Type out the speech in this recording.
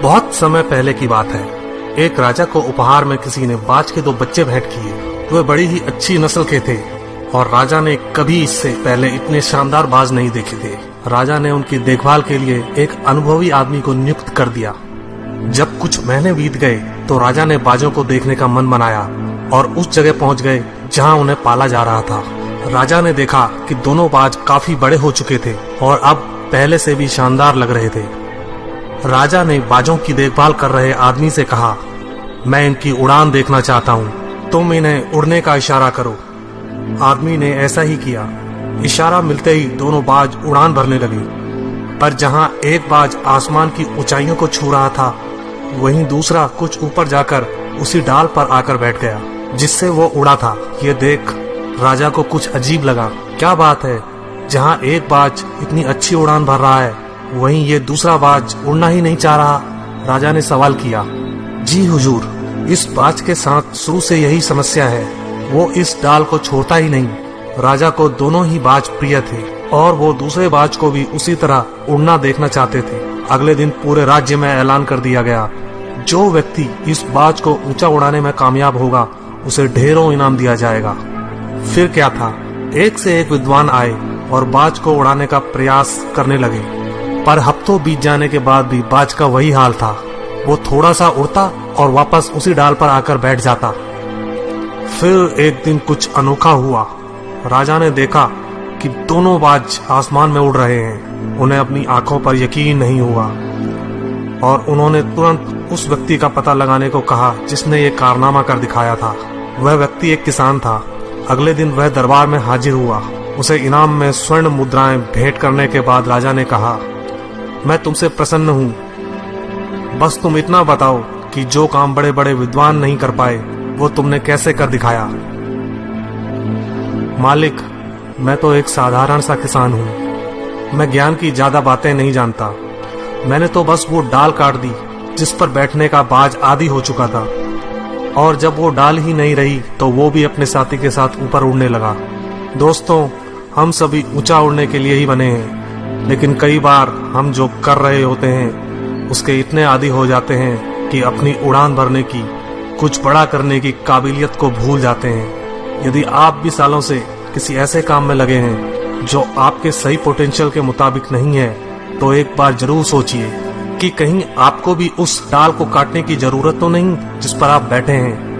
बहुत समय पहले की बात है। एक राजा को उपहार में किसी ने बाज के 2 बच्चे भेंट किए। वे बड़ी ही अच्छी नस्ल के थे और राजा ने कभी इससे पहले इतने शानदार बाज नहीं देखे थे। राजा ने उनकी देखभाल के लिए एक अनुभवी आदमी को नियुक्त कर दिया। जब कुछ महीने बीत गए तो राजा ने बाजों को देखने का मन बनाया और उस जगह पहुंच गए जहां उन्हें पाला जा रहा था। राजा ने देखा कि दोनों बाज काफी बड़े हो चुके थे और अब पहले से भी शानदार लग रहे थे। राजा ने बाजों की देखभाल कर रहे आदमी से कहा, मैं इनकी उड़ान देखना चाहता हूँ, तुम इन्हें उड़ने का इशारा करो। आदमी ने ऐसा ही किया। इशारा मिलते ही दोनों बाज उड़ान भरने लगे, पर जहाँ एक बाज आसमान की ऊंचाइयों को छू रहा था, वहीं दूसरा कुछ ऊपर जाकर उसी डाल पर आकर बैठ गया जिससे वो उड़ा था। ये देख राजा को कुछ अजीब लगा। क्या बात है, जहाँ एक बाज इतनी अच्छी उड़ान भर रहा है, वहीं ये दूसरा बाज उड़ना ही नहीं चाह रहा। राजा ने सवाल किया, जी हुजूर, इस बाज के साथ शुरू से यही समस्या है, वो इस डाल को छोड़ता ही नहीं। राजा को दोनों ही बाज प्रिय थे और वो दूसरे बाज को भी उसी तरह उड़ना देखना चाहते थे। अगले दिन पूरे राज्य में ऐलान कर दिया गया, जो व्यक्ति इस बाज को ऊंचा उड़ाने में कामयाब होगा उसे ढेरों इनाम दिया जाएगा। फिर क्या था, एक से एक विद्वान आए और बाज को उड़ाने का प्रयास करने लगे, पर हफ्तों बीत जाने के बाद भी बाज का वही हाल था। वो थोड़ा सा उड़ता और वापस उसी डाल पर आकर बैठ जाता। फिर एक दिन कुछ अनोखा हुआ। राजा ने देखा कि दोनों बाज आसमान में उड़ रहे हैं। उन्हें अपनी आंखों पर यकीन नहीं हुआ और उन्होंने तुरंत उस व्यक्ति का पता लगाने को कहा जिसने ये कारनामा कर दिखाया था। वह व्यक्ति एक किसान था। अगले दिन वह दरबार में हाजिर हुआ। उसे इनाम में स्वर्ण मुद्राएं भेंट करने के बाद राजा ने कहा, मैं तुमसे प्रसन्न हूँ, बस तुम इतना बताओ कि जो काम बड़े बड़े विद्वान नहीं कर पाए वो तुमने कैसे कर दिखाया। मालिक, मैं तो एक साधारण सा किसान हूँ, मैं ज्ञान की ज्यादा बातें नहीं जानता। मैंने तो बस वो डाल काट दी जिस पर बैठने का बाज आदी हो चुका था, और जब वो डाल ही नहीं रही तो वो भी अपने साथी के साथ ऊपर उड़ने लगा। दोस्तों, हम सभी ऊंचा उड़ने के लिए ही बने हैं, लेकिन कई बार हम जो कर रहे होते हैं उसके इतने आदी हो जाते हैं कि अपनी उड़ान भरने की, कुछ बड़ा करने की काबिलियत को भूल जाते हैं। यदि आप भी सालों से किसी ऐसे काम में लगे हैं जो आपके सही पोटेंशियल के मुताबिक नहीं है, तो एक बार जरूर सोचिए कि कहीं आपको भी उस डाल को काटने की जरूरत तो नहीं जिस पर आप बैठे हैं।